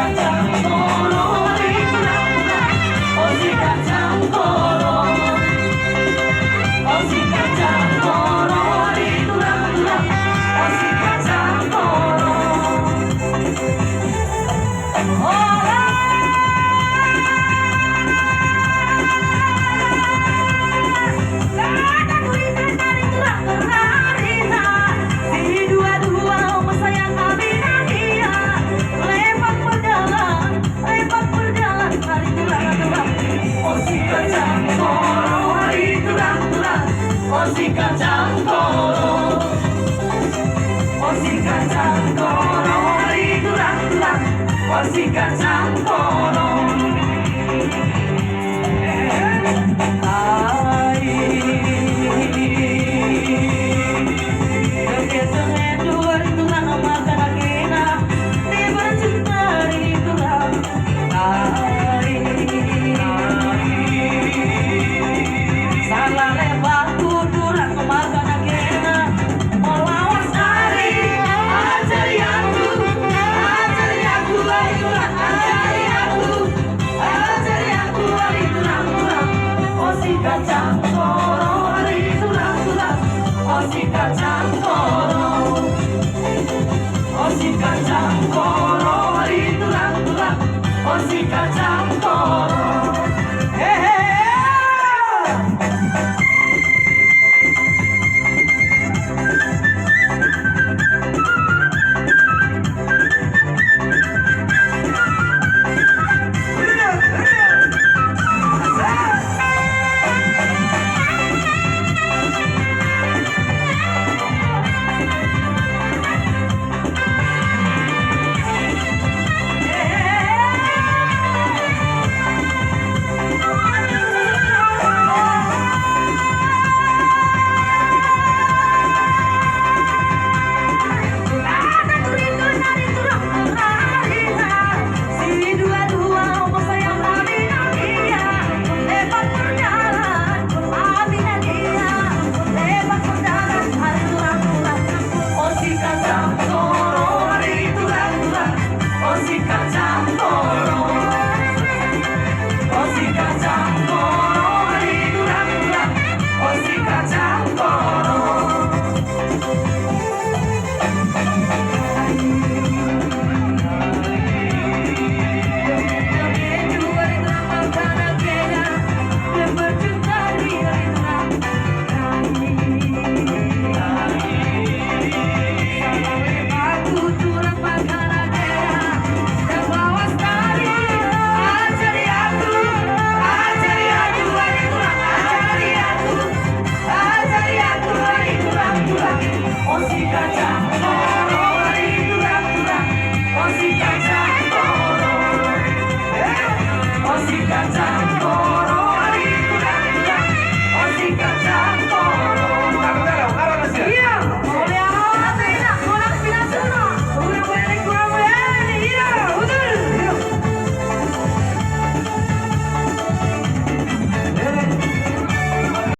kacang koro tulang-tulang, oh si kacang koro, oh si kacang koro tulang-tulang, oh si kacang koro. Oh si kacang koro, oh si kacang koro tulang-tulang, oh si kacang koro. Kacang koro tulang-tulang, oh si kacang koro, oh si kacang koro tulang-tulang, oh si kacang